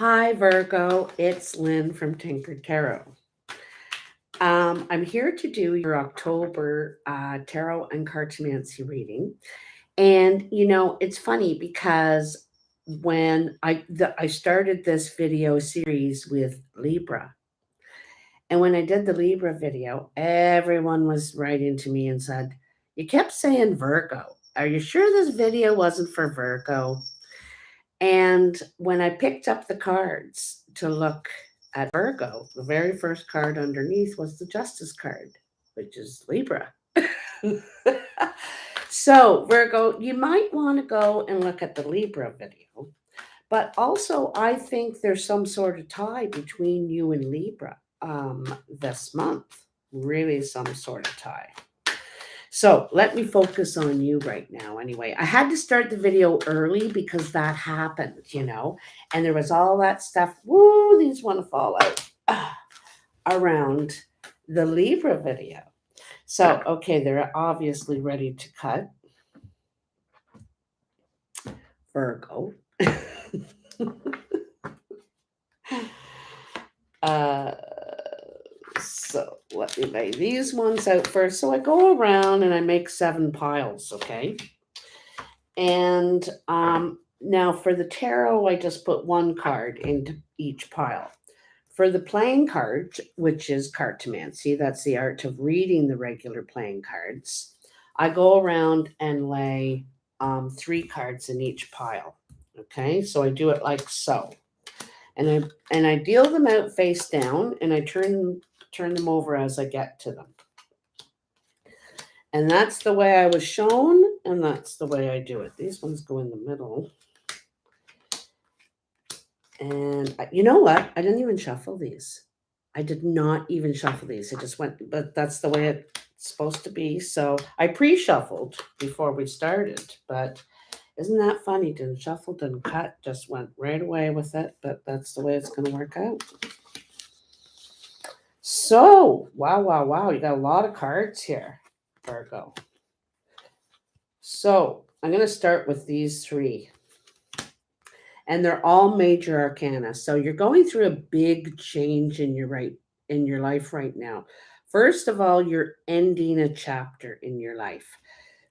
Hi, Virgo. It's Lynn from Tinker Tarot. I'm here to do your October tarot and cartomancy reading. And it's funny because when I started this video series with Libra, and when I did the Libra video, everyone was writing to me and said, "You kept saying Virgo. Are you sure this video wasn't for Virgo?" And when I picked up the cards to look at Virgo, the very first card underneath was the Justice card, which is Libra. So, Virgo, you might want to go and look at the Libra video. But also, I think there's some sort of tie between you and Libra this month. Really, some sort of tie. So let me focus on you right now. Anyway, I had to start the video early because that happened, and there was all that stuff. Woo, these want to fall out around the Libra video. So, okay, they're obviously ready to cut. Virgo. uh, so let me lay these ones out first. So I go around and I make 7 piles, okay? And now for the tarot, I just put 1 card into each pile. For the playing card, which is cartomancy, that's the art of reading the regular playing cards, I go around and lay 3 cards in each pile. Okay, so I do it like so. And I deal them out face down, and I turn them over as I get to them. And that's the way I was shown, and that's the way I do it. These ones go in the middle. And you know what? I didn't even shuffle these. I did not even shuffle these. I just went, but that's the way it's supposed to be. So I pre-shuffled before we started, but isn't that funny? Didn't shuffle, didn't cut, just went right away with it, but that's the way it's going to work out. So, wow. You got a lot of cards here, Virgo. So I'm going to start with these 3. And they're all major arcana. So you're going through a big change in your life right now. First of all, you're ending a chapter in your life.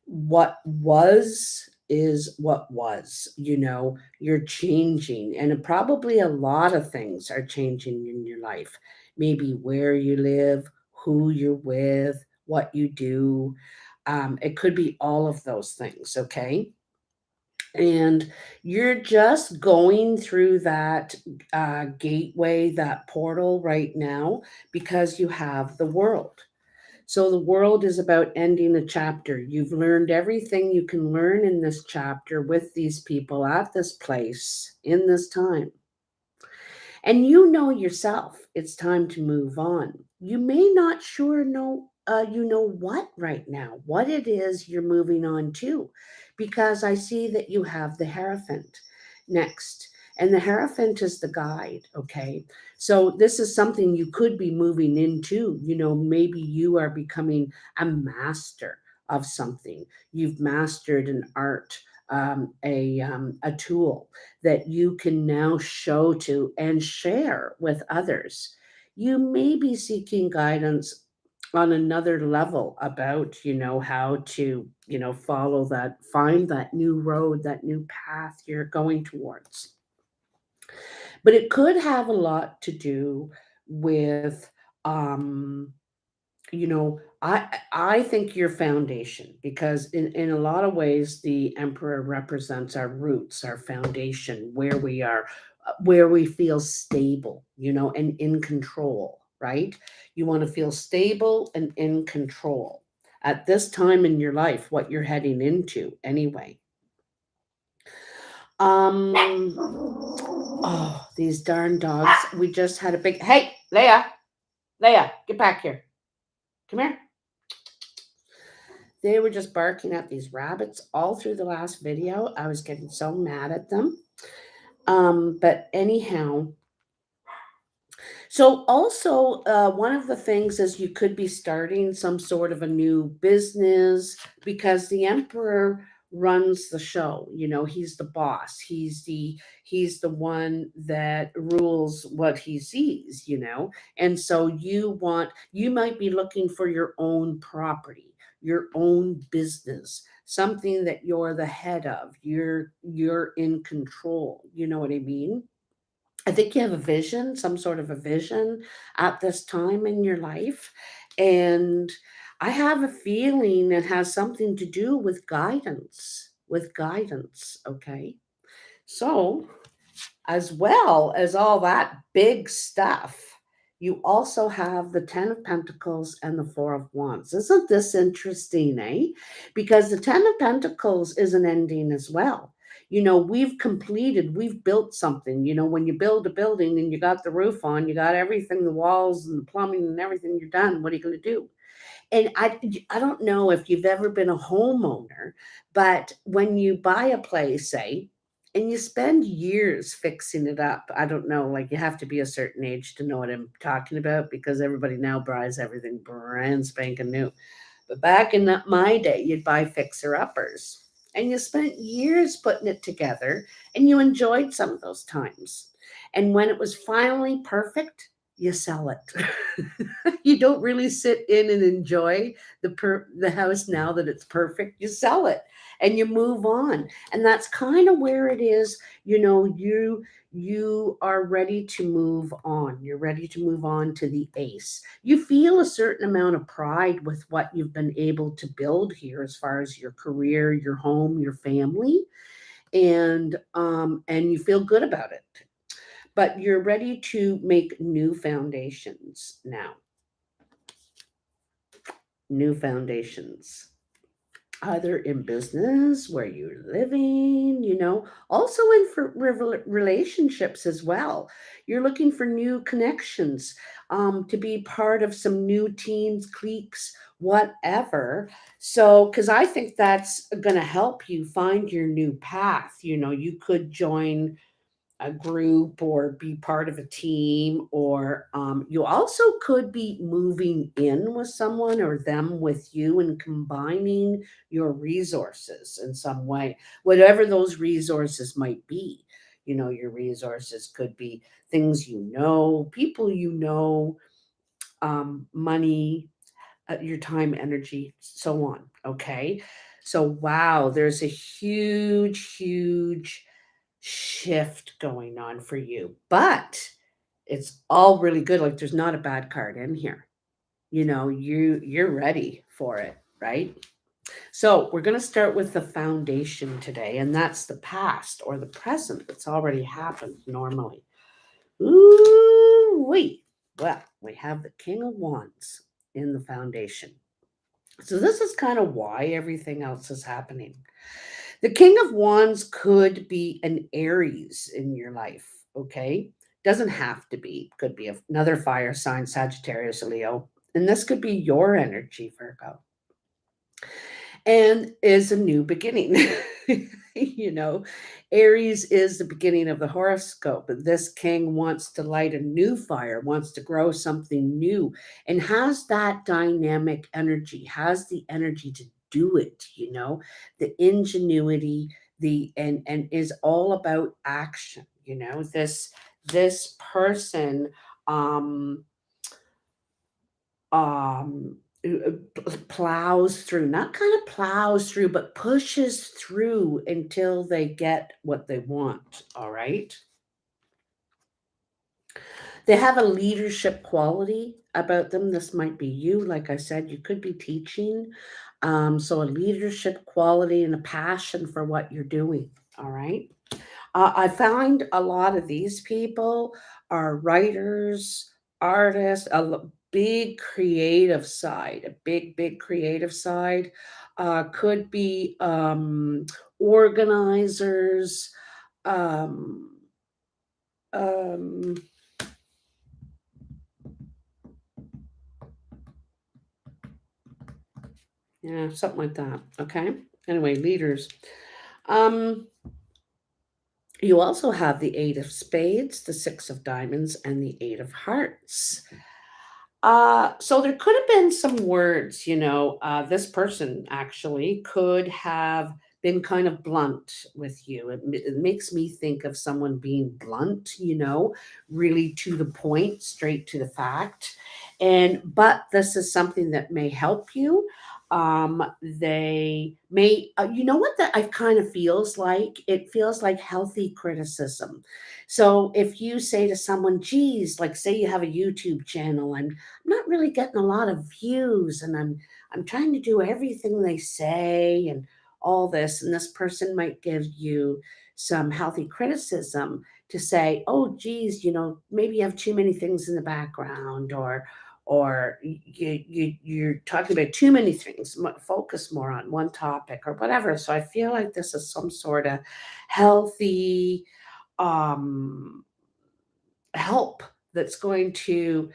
What was is what was. You're changing, and probably a lot of things are changing in your life. Maybe where you live, who you're with, what you do. It could be all of those things, okay? And you're just going through that gateway, that portal right now, because you have the world. So the world is about ending a chapter. You've learned everything you can learn in this chapter with these people at this place in this time. And you know yourself, it's time to move on. You may not sure know you know what right now, what it is you're moving on to, because I see that you have the Hierophant next. And the Hierophant is the guide, okay? So this is something you could be moving into. Maybe you are becoming a master of something. You've mastered an art, a tool that you can now show to and share with others. You may be seeking guidance on another level about, how to, follow that, find that new road, that new path you're going towards. But it could have a lot to do with, I think your foundation, because in a lot of ways the emperor represents our roots, our foundation, where we are, where we feel stable, and in control, right? You want to feel stable and in control at this time in your life, what you're heading into anyway. Oh, these darn dogs. We just had a big, hey, Leia, get back here. Come here. They were just barking at these rabbits all through the last video. I was getting so mad at them. But anyhow, so also one of the things is you could be starting some sort of a new business, because the emperor runs the show. He's the boss. He's the one that rules what he sees. And so you might be looking for your own property, your own business, something that you're the head of. You're in control. You know what I mean? I think you have a vision, some sort of a vision at this time in your life. And I have a feeling it has something to do with guidance, okay? So, as well as all that big stuff, you also have the Ten of Pentacles and the Four of Wands. Isn't this interesting, eh? Because the Ten of Pentacles is an ending as well. We've built something. When you build a building and you got the roof on, you got everything, the walls and the plumbing and everything, you're done. What are you going to do? And I don't know if you've ever been a homeowner, but when you buy a place, say, and you spend years fixing it up, I don't know, like you have to be a certain age to know what I'm talking about because everybody now buys everything brand spanking new. But back in my day, you'd buy fixer uppers and you spent years putting it together and you enjoyed some of those times. And when it was finally perfect, you sell it. You don't really sit in and enjoy the house now that it's perfect. You sell it and you move on. And that's kind of where it is. You are ready to move on. You're ready to move on to the ace. You feel a certain amount of pride with what you've been able to build here as far as your career, your home, your family, and you feel good about it. But you're ready to make new foundations now. New foundations, either in business where you're living, also in for relationships as well. You're looking for new connections, to be part of some new teams, cliques, whatever. So, because I think that's going to help you find your new path. You could join a group or be part of a team, or you also could be moving in with someone or them with you and combining your resources in some way, whatever those resources might be. Your resources could be things, people, money, your time, energy, so on. Okay. So, wow, there's a huge, huge shift going on for you. But it's all really good. Like there's not a bad card in here. You're ready for it, right? So we're going to start with the foundation today, and that's the past or the present that's already happened normally. Ooh, wait. Well, we have the King of Wands in the foundation. So this is kind of why everything else is happening. The King of Wands could be an Aries in your life, okay? Doesn't have to be. Could be another fire sign, Sagittarius, Leo. And this could be your energy, Virgo, and is a new beginning. you know, Aries is the beginning of the horoscope. But this king wants to light a new fire, wants to grow something new, and has that dynamic energy, has the energy to do it, the ingenuity, and is all about action. This person um um plows through, not kind of plows through, but pushes through until they get what they want. All right. They have a leadership quality about them. This might be you. Like I said, you could be teaching. So a leadership quality and a passion for what you're doing. All right. I find a lot of these people are writers, artists, big creative side, a big, big creative side. Could be organizers, um, um, yeah, something like that. Okay. Anyway, leaders. Um, you also have the Eight of Spades, the Six of Diamonds, and the Eight of Hearts. So there could have been some words, this person actually could have been kind of blunt with you. It makes me think of someone being blunt, really to the point, straight to the fact. But this is something that may help you. They may, you know what that I kind of feels like? It feels like healthy criticism. So if you say to someone, geez, like say you have a YouTube channel and I'm not really getting a lot of views and I'm trying to do everything they say and all this, and this person might give you some healthy criticism to say, oh geez, maybe you have too many things in the background, or you're talking about too many things. Focus more on one topic or whatever. So I feel like this is some sort of healthy um, help that's going to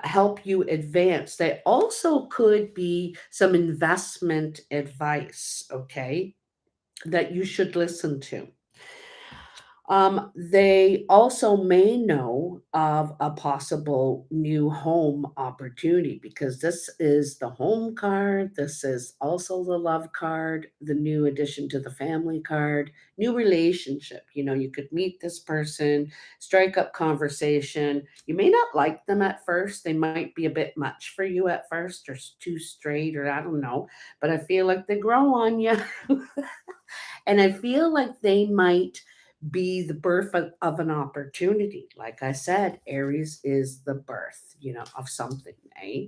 help you advance. They also could be some investment advice, okay, that you should listen to. They also may know of a possible new home opportunity because this is the home card. This is also the love card, the new addition to the family card, new relationship. You could meet this person, strike up conversation. You may not like them at first. They might be a bit much for you at first, or too straight, or I don't know. But I feel like they grow on you. And I feel like they might be the birth of an opportunity. Like I said, Aries is the birth, of something, eh?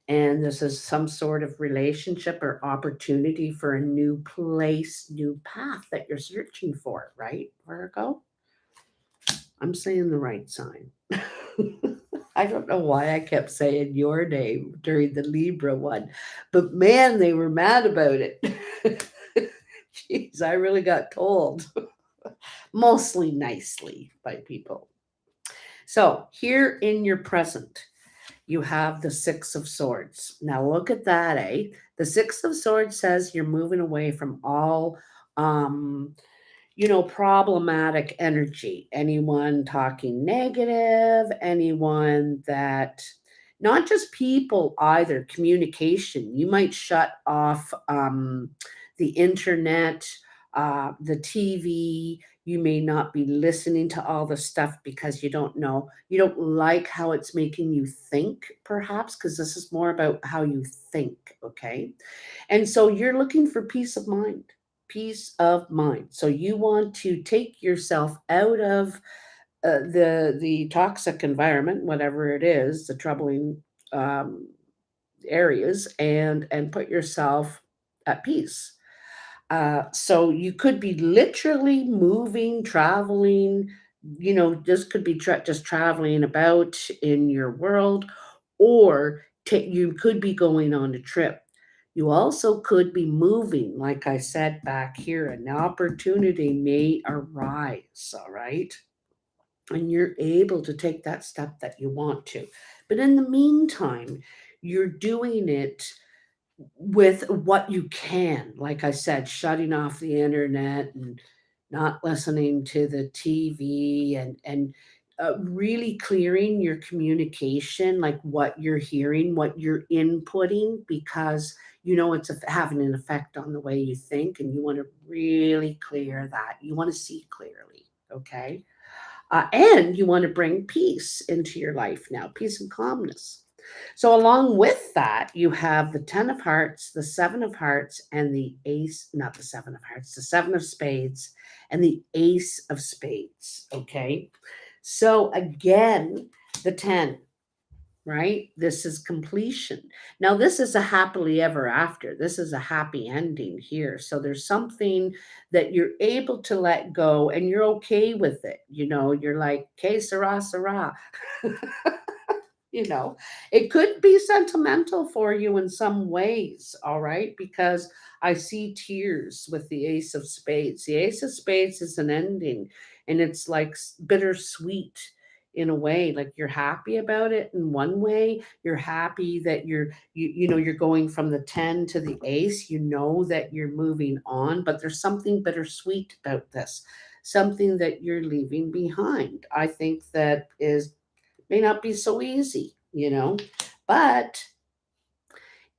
And this is some sort of relationship or opportunity for a new place, new path that you're searching for, right, Virgo? I'm saying the right sign. I don't know why I kept saying your name during the Libra one, but man, they were mad about it. Jeez, I really got told, mostly nicely by people. So here in your present, you have the Six of Swords. Now look at that, eh? The Six of Swords says you're moving away from all um problematic energy, anyone talking negative, anyone that, not just people either, communication. You might shut off the internet, the TV. You may not be listening to all the stuff because you don't like how it's making you think, perhaps, because this is more about how you think, okay? And so you're looking for peace of mind. Peace of mind. So you want to take yourself out of the toxic environment, whatever it is, the troubling um, areas, and put yourself at peace. So you could be literally moving, traveling. This could be just traveling about in your world, or you could be going on a trip. You also could be moving, like I said back here. An opportunity may arise, all right? And you're able to take that step that you want to. But in the meantime, you're doing it with what you can. Like I said, shutting off the internet and not listening to the TV, and really clearing your communication, like what you're hearing, what you're inputting, because it's having an effect on the way you think, and you want to really clear that. You want to see clearly, okay? And you want to bring peace into your life now, peace and calmness. So, along with that, you have the 10 of hearts, the 7 of hearts, and the ace, not the 7 of hearts, the 7 of spades, and the ace of spades. Okay. So, again, the 10, right? This is completion. Now, this is a happily ever after. This is a happy ending here. So, there's something that you're able to let go and you're okay with it. You're like, okay, Sarah, Sarah. you know it could be sentimental for you in some ways, all right, because I see tears with the ace of spades. The ace of spades is an ending, and it's like bittersweet in a way. Like, you're happy about it in one way. You're happy that you're going from the 10 to the ace. That you're moving on, but there's something bittersweet about this, something that you're leaving behind. I think that is may not be so easy, but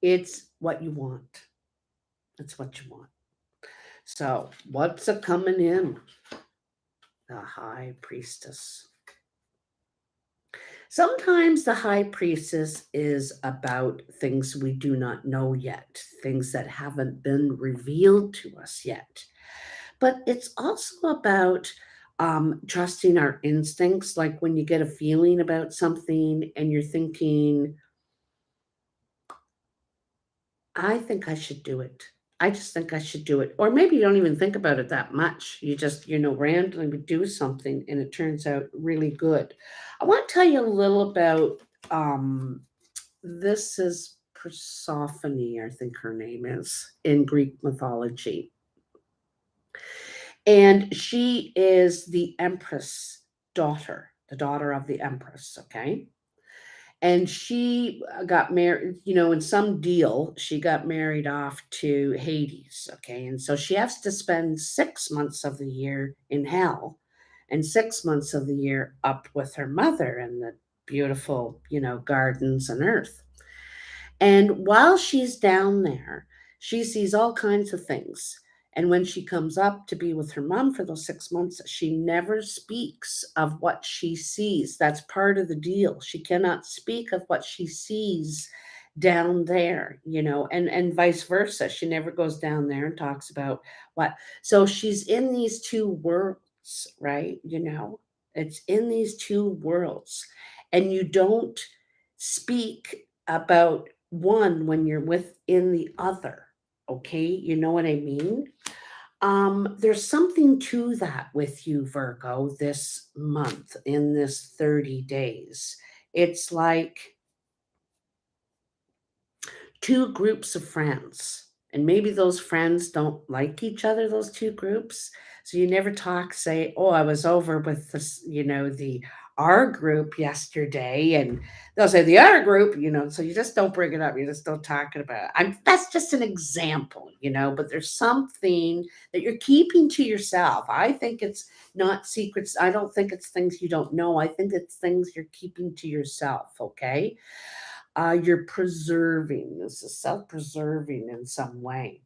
it's what you want. It's what you want. So, what's a coming in? The High Priestess. Sometimes the High Priestess is about things we do not know yet, things that haven't been revealed to us yet. But it's also about trusting our instincts. Like when you get a feeling about something and you're thinking, I think I should do it. I just think I should do it. Or maybe you don't even think about it that much. You just, randomly do something and it turns out really good. I want to tell you a little about this is Persephone, I think her name is in Greek mythology. And she is the empress daughter, the daughter of the empress, okay? And she got married, in some deal, she got married off to Hades, okay? And so she has to spend 6 months of the year in hell and 6 months of the year up with her mother in the beautiful, gardens and earth. And while she's down there, she sees all kinds of things. And when she comes up to be with her mom for those 6 months, she never speaks of what she sees. That's part of the deal. She cannot speak of what she sees down there, and vice versa. She never goes down there and talks about what. So she's in these two worlds, right? It's in these two worlds. And you don't speak about one when you're within the other. Okay, you know what I mean? There's something to that with you, Virgo, this month in this 30 days. It's like two groups of friends. And maybe those friends don't like each other, those two groups. So you never talk, say, oh, I was over with this, the our group yesterday. And they'll say the other group, so you just don't bring it up. You just don't talk about it. That's just an example, but there's something that you're keeping to yourself. I think it's not secrets. I don't think it's things you don't know. I think it's things you're keeping to yourself. Okay, you're preserving. This is self-preserving in some way.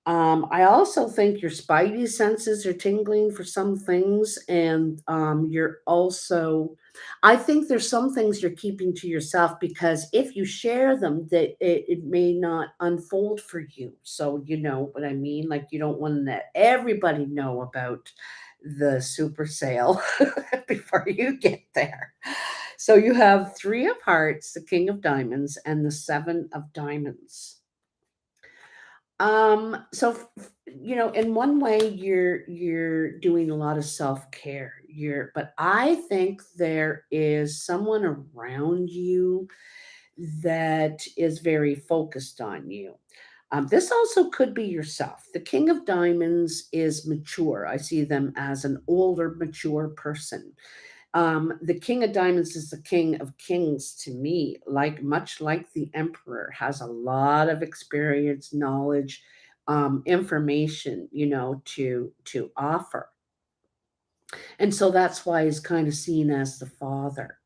I also think your spidey senses are tingling for some things, and you're also. I think there's some things you're keeping to yourself because if you share them, that it may not unfold for you. So you know what I mean. Like you don't want to let everybody know about the super sale before you get there. So you have three of hearts, the king of diamonds, and the seven of diamonds. So in one way, you're doing a lot of self-care. But I think there is someone around you that is very focused on you. This also could be yourself. The King of Diamonds is mature. I see them as an older, mature person. The King of Diamonds is the King of Kings to me, much like the Emperor, has a lot of experience, knowledge, information, to offer. And so that's why he's kind of seen as the father,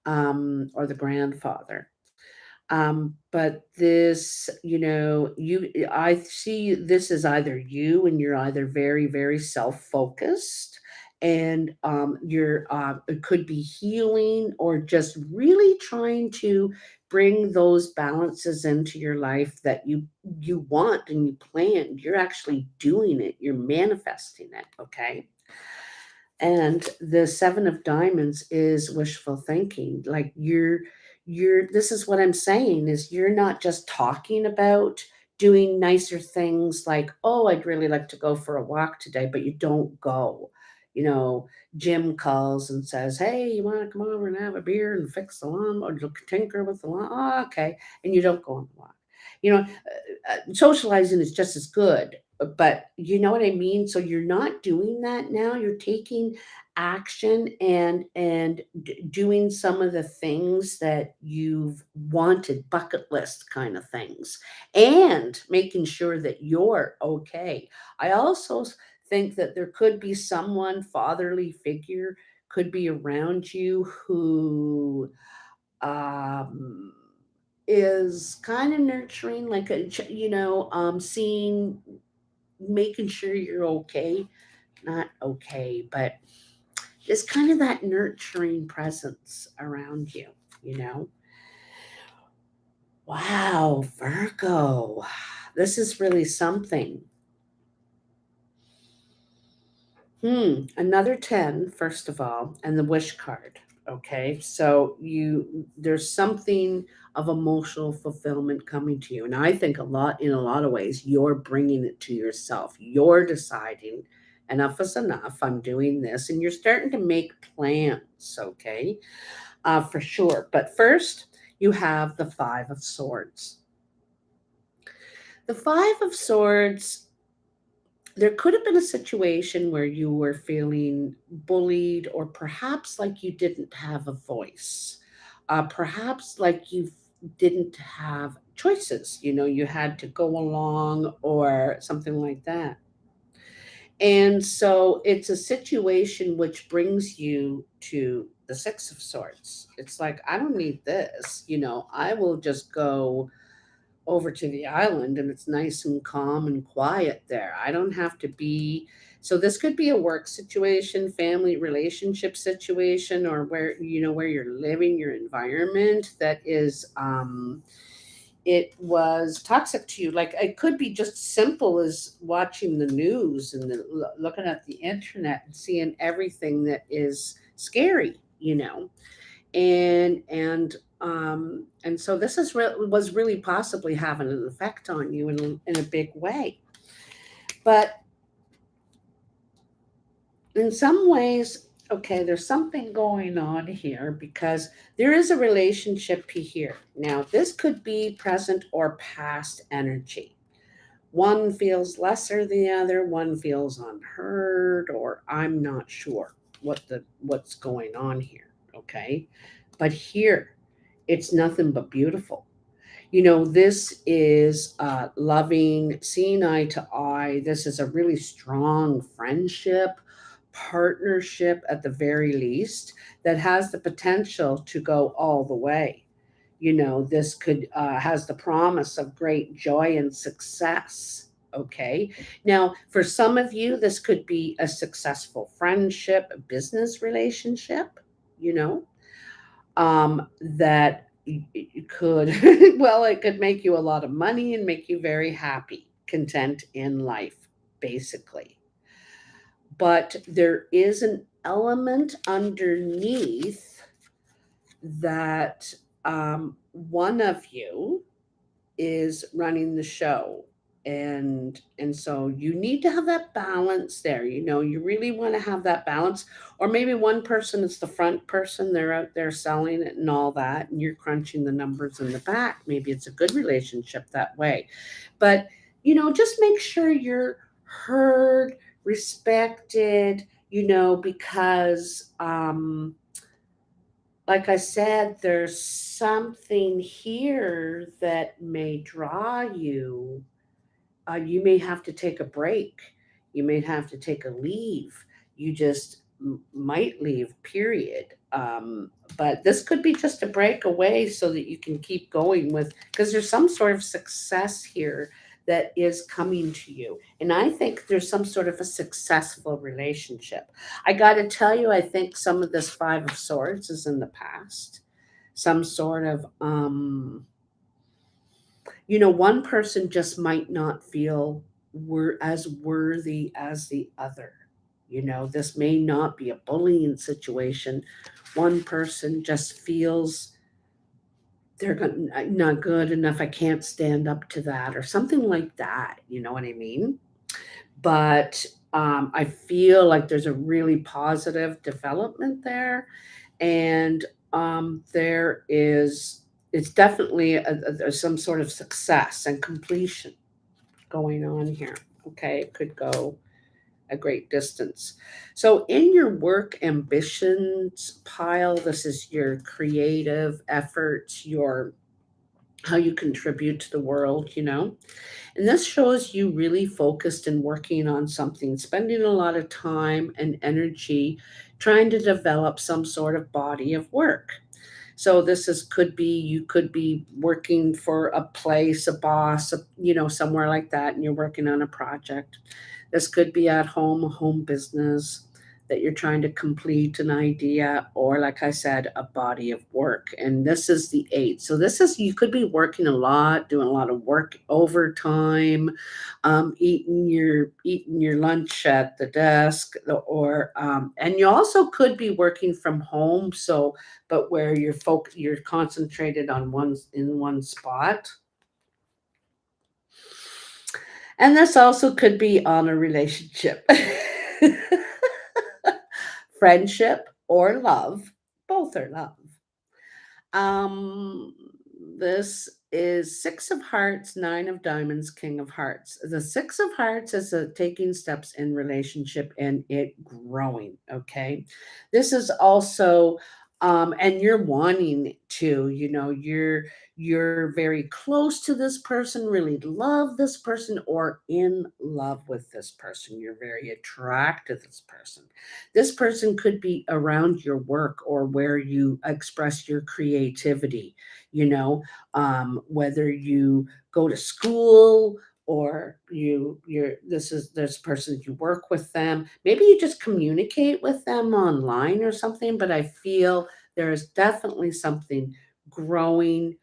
or the grandfather. But this, I see this as either you and you're either very, very self-focused and it could be healing or just really trying to bring those balances into your life that you want and you planned. You're actually doing it, you're manifesting it, okay? And the seven of diamonds is wishful thinking. Like this is what I'm saying is you're not just talking about doing nicer things like, oh, I'd really like to go for a walk today, but you don't go. You know, Jim calls and says, hey, you want to come over and have a beer and fix the lawn or tinker with the lawn? Oh, okay. And you don't go on the walk. Socializing is just as good, but you know what I mean? So you're not doing that now. You're taking action and doing some of the things that you've wanted, bucket list kind of things, and making sure that you're okay. I also think that there could be someone, fatherly figure, could be around you who um is kind of nurturing, like seeing making sure you're okay. Not okay, but just kind of that nurturing presence around you, you know? Wow, Virgo. This is really something. Another 10, first of all, and the wish card. Okay, so there's something of emotional fulfillment coming to you, and I think in a lot of ways, you're bringing it to yourself. You're deciding enough is enough. I'm doing this, and you're starting to make plans. Okay, for sure. But first, you have the Five of Swords. The Five of Swords, there could have been a situation where you were feeling bullied, or perhaps like you didn't have a voice, perhaps like you didn't have choices, you had to go along or something like that. And so it's a situation which brings you to the Six of Swords. It's like, I don't need this, I will just go over to the island and it's nice and calm and quiet there. I don't have to be. So this could be a work situation, family relationship situation, or where you're living, your environment that is it was toxic to you. Like, it could be just simple as watching the news and looking at the internet and seeing everything that is scary, and so this was really possibly having an effect on you in a big way. But in some ways, okay, there's something going on here, because there is a relationship here. Now, this could be present or past energy. One feels lesser than the other, one feels unheard, or I'm not sure what's going on here, okay? But here, it's nothing but beautiful. This is loving, seeing eye to eye. This is a really strong friendship, partnership at the very least, that has the potential to go all the way. This could has the promise of great joy and success. Okay. Now, for some of you, this could be a successful friendship, a business relationship, you know, that could, well, it could make you a lot of money and make you very happy, content in life, basically. But there is an element underneath that one of you is running the show, and so you need to have that balance there. You really want to have that balance. Or maybe one person is the front person, they're out there selling it and all that, and you're crunching the numbers in the back. Maybe it's a good relationship that way. But just make sure you're heard, respected, because like I said, there's something here that may draw you. You may have to take a break. You may have to take a leave. You just might leave, period. But this could be just a break away so that you can keep going with, because there's some sort of success here that is coming to you. And I think there's some sort of a successful relationship. I got to tell you, I think some of this Five of Swords is in the past. Some sort of, one person just might not feel we're as worthy as the other. This may not be a bullying situation. One person just feels they're not good enough. I can't stand up to that, or something like that. You know what I mean? But I feel like there's a really positive development there, and it's definitely some sort of success and completion going on here. Okay, it could go a great distance. So, in your work ambitions pile, this is your creative efforts, your how you contribute to the world, and this shows you really focused and working on something, spending a lot of time and energy trying to develop some sort of body of work. So this is could be you could be working for a place, a boss, somewhere like that, and you're working on a project. This could be at home, a home business that you're trying to complete an idea, or like I said, a body of work. And this is the eight. So this is you could be working a lot, doing a lot of work overtime, eating your lunch at the desk, or and you also could be working from home. So, but where you're concentrated on one spot. And this also could be on a relationship, friendship, or love. Both are love. Um, this is Six of Hearts, Nine of Diamonds, King of Hearts. The Six of Hearts is taking steps in relationship and it growing. Okay, this is also, and you're wanting to, you're very close to this person, really love this person, or in love with this person. You're very attracted to this person. This person could be around your work or where you express your creativity, whether you go to school or this person you work with them. Maybe you just communicate with them online or something, but I feel there is definitely something growing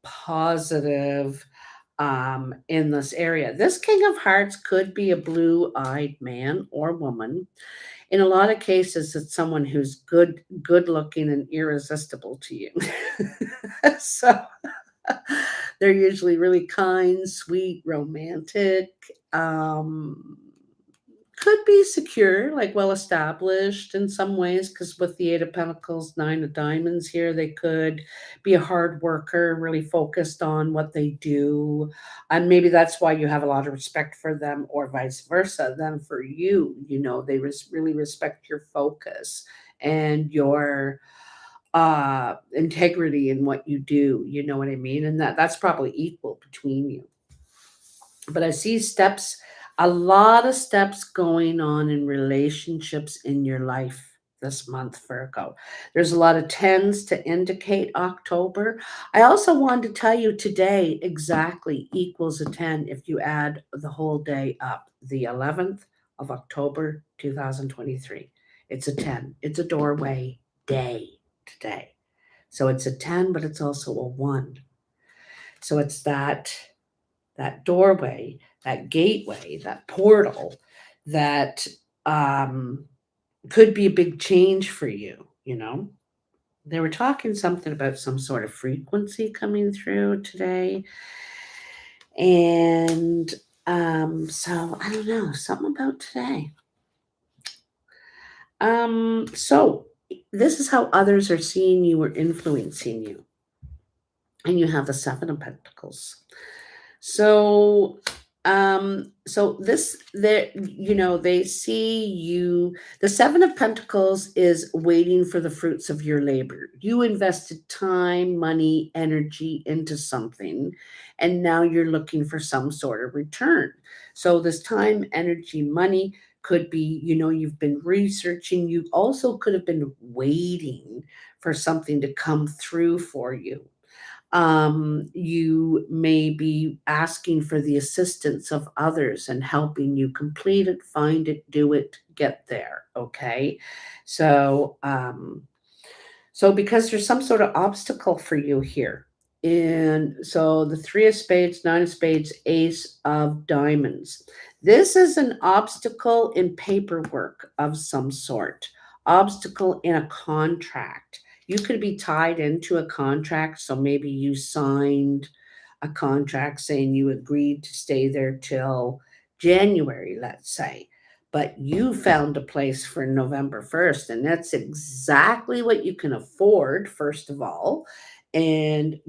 positive in this area. This King of Hearts could be a blue-eyed man or woman. In a lot of cases, it's someone who's good looking and irresistible to you. So they're usually really kind, sweet, romantic. Um, could be secure, like well established in some ways, because with the Eight of Pentacles, Nine of Diamonds here, they could be a hard worker, really focused on what they do. And maybe that's why you have a lot of respect for them, or vice versa, them for you. They really respect your focus and your integrity in what you do. You know what I mean? And that's probably equal between you. But I see steps, a lot of steps going on in relationships in your life this month, Virgo. There's a lot of tens to indicate October. I also wanted to tell you today exactly equals a 10 if you add the whole day up, the 11th of October, 2023. It's a 10. It's a doorway day today. So it's a 10, but it's also a 1. So it's that doorway, that gateway, that portal that um, could be a big change for you. They were talking something about some sort of frequency coming through today. And so I don't know, something about today. So this is how others are seeing you or influencing you. And you have the Seven of Pentacles. So this there they see you. The Seven of Pentacles is waiting for the fruits of your labor. You invested time, money, energy into something, and now you're looking for some sort of return. So this time, energy, money could be, you've been researching. You also could have been waiting for something to come through for you. You may be asking for the assistance of others and helping you complete it, find it, do it, get there. Okay. So, so because there's some sort of obstacle for you here. And so the Three of Spades, Nine of Spades, Ace of Diamonds. This is an obstacle in paperwork of some sort, obstacle in a contract. You could be tied into a contract. So maybe you signed a contract saying you agreed to stay there till January, let's say, but you found a place for November 1st, and that's exactly what you can afford, first of all. And,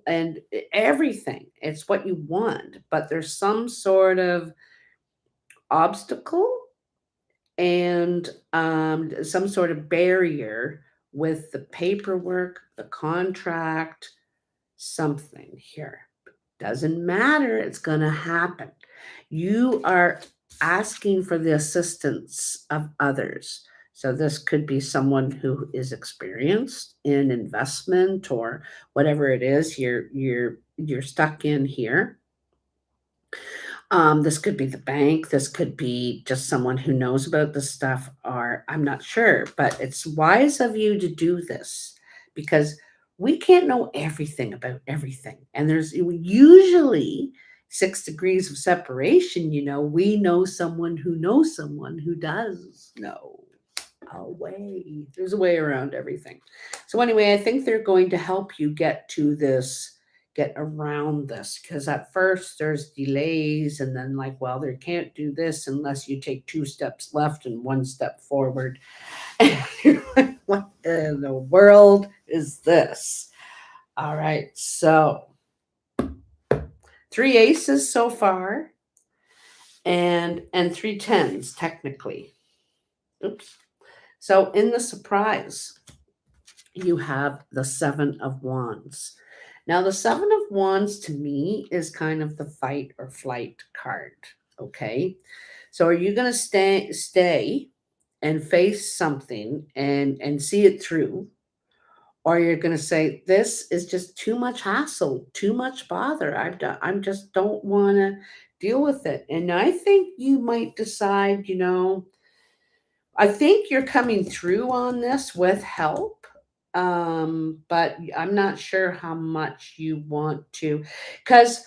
and everything, it's what you want, but there's some sort of obstacle and some sort of barrier with the paperwork, the contract, something here. Doesn't matter, it's going to happen. You are asking for the assistance of others. So this could be someone who is experienced in investment or whatever it is you're stuck in here. This could be the bank. This could be just someone who knows about this stuff, or I'm not sure, but it's wise of you to do this because we can't know everything about everything. And there's usually 6 degrees of separation. We know someone who does know a way. There's a way around everything. So, anyway, I think they're going to help you get around this because at first there's delays and then like well they can't do this unless you take 2 steps left and 1 step forward. And you're like, what in the world is this? All right, so 3 aces so far and 3 tens technically. Oops. So in the surprise you have the 7 of wands. Now, the 7 of wands to me is kind of the fight or flight card. Okay. So are you going to stay and face something and see it through? Or you're going to say, this is just too much hassle, too much bother. I'm just don't want to deal with it. And I think you might decide, I think you're coming through on this with help, but I'm not sure how much you want to. Because,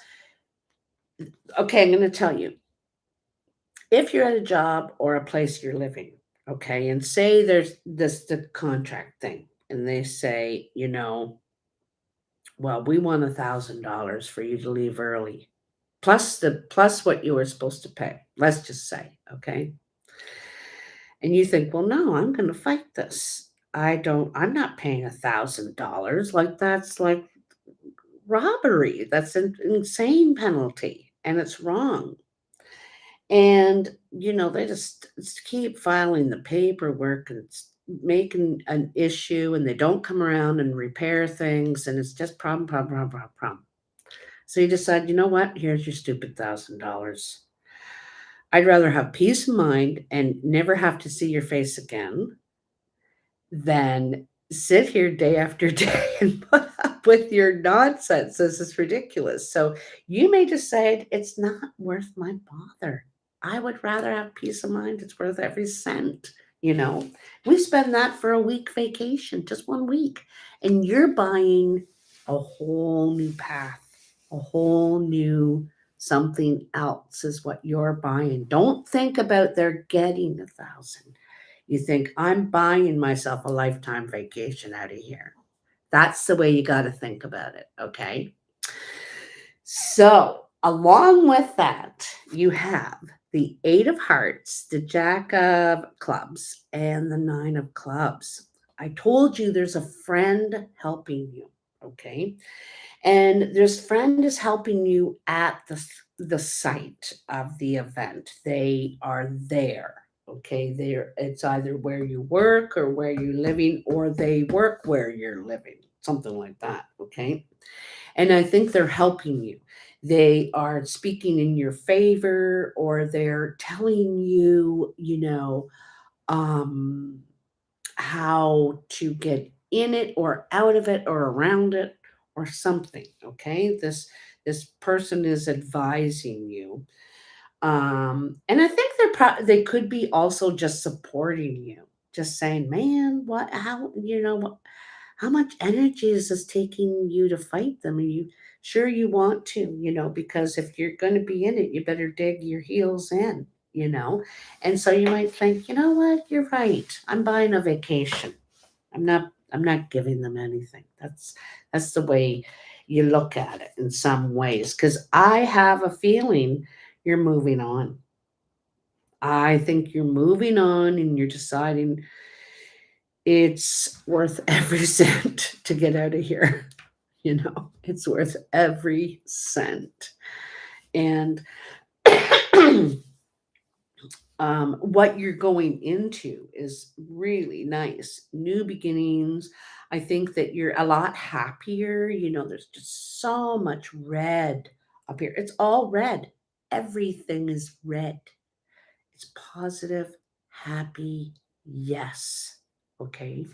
okay, I'm going to tell you if you're at a job or a place you're living, okay, and say there's the contract thing, and they say, well, we want $1,000 for you to leave early, plus what you were supposed to pay. Let's just say, okay. And you think, well, no, I'm going to fight this. I'm not paying $1,000. Like, that's like robbery. That's an insane penalty and it's wrong. And, they just keep filing the paperwork and making an issue and they don't come around and repair things. And it's just problem, problem, problem, problem, problem. So you decide, you know what? Here's your stupid $1,000. I'd rather have peace of mind and never have to see your face again than sit here day after day and put up with your nonsense. This is ridiculous. So you may decide it's not worth my bother. I would rather have peace of mind. It's worth every cent. We spend that for a week vacation, just 1 week, and you're buying a whole new path, a whole new something else is what you're buying. Don't think about they're getting 1,000. You think, I'm buying myself a lifetime vacation out of here. That's the way you got to think about it. Okay. So, along with that, you have the 8 of hearts, the Jack of clubs, and the 9 of clubs. I told you there's a friend helping you. Okay. And this friend is helping you at the site of the event. They are there. Okay, it's either where you work or where you're living, or they work where you're living, something like that. Okay, and I think they're helping you. They are speaking in your favor, or they're telling you, um, how to get in it or out of it or around it or something. Okay, this person is advising you, and I think they could be also just supporting you, just saying, man, what how how much energy is this taking you to fight them? Are you sure you want to? Because if you're going to be in it, you better dig your heels in. And so you might think, you know what, you're right, I'm buying a vacation. I'm not giving them anything. That's the way you look at it in some ways, because I have a feeling you're moving on. I think you're moving on and you're deciding it's worth every cent to get out of here. It's worth every cent. And what you're going into is really nice. New beginnings. I think that you're a lot happier. There's just so much red up here. It's all red. Everything is red. It's positive, happy. Yes. Okay.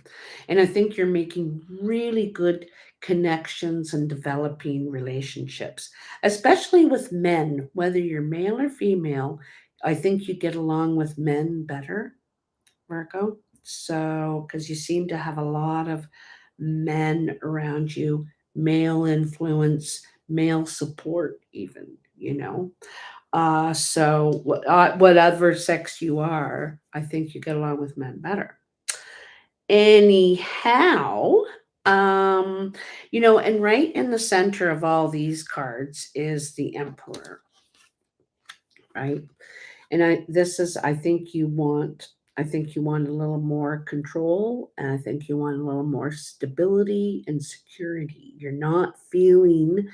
And I think you're making really good connections and developing relationships, especially with men, whether you're male or female. I think you get along with men better, Virgo. So, because you seem to have a lot of men around you, male influence, male support, even, you know. So, whatever sex you are, I think you get along with men better. Anyhow, um, and right in the center of all these cards is the Emperor, right? And I think you want a little more control, and I think you want a little more stability and security. You're not feeling,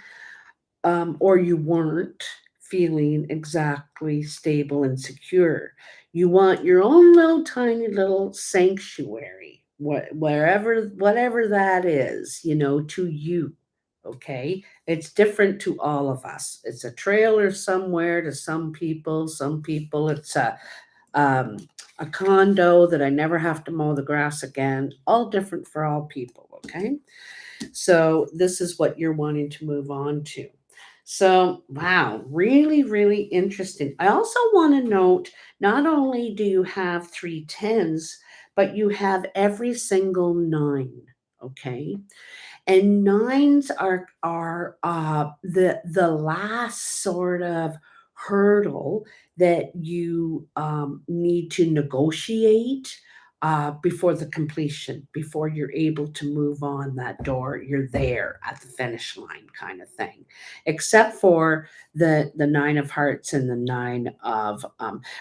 or you weren't feeling exactly stable and secure. You want your own little tiny little sanctuary, whatever that is, to you. Okay, it's different to all of us. It's a trailer somewhere to some people. Some people, it's um, a condo that I never have to mow the grass again. All different for all people. Okay, so this is what you're wanting to move on to. So, wow, really, really interesting. I also want to note, not only do you have three tens, but you have every single nine. Okay. And nines are the last sort of hurdle that you need to negotiate before the completion, before you're able to move on that door. You're there at the finish line, kind of thing, except for the nine of hearts and the nine of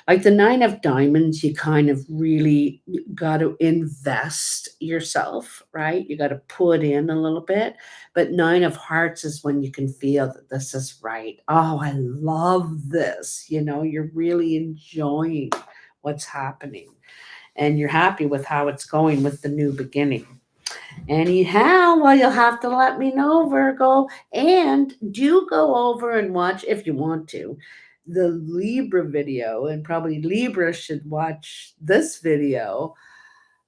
like the nine of diamonds. You kind of really got to invest yourself, right? You got to put in a little bit. But nine of hearts is when you can feel that this is right. Oh, I love this. You're really enjoying what's happening, and you're happy with how it's going with the new beginning. Anyhow, well, you'll have to let me know, Virgo. And do go over and watch, if you want to, the Libra video. And probably Libra should watch this video,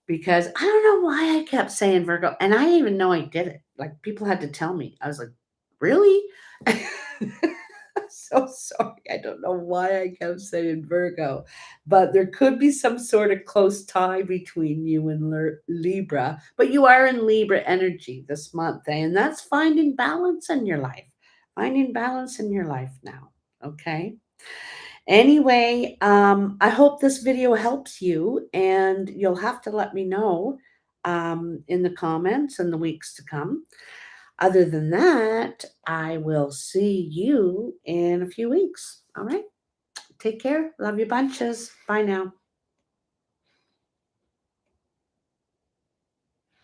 because I don't know why I kept saying Virgo. And I didn't even know I did it. Like, people had to tell me. I was like, really? So sorry. I don't know why I kept saying Virgo, but there could be some sort of close tie between you and Libra. But you are in Libra energy this month, and that's finding balance in your life. Finding balance in your life now. Okay. Anyway, I hope this video helps you, and you'll have to let me know in the comments in the weeks to come. Other than that, I will see you in a few weeks. All right. Take care. Love you bunches. Bye now.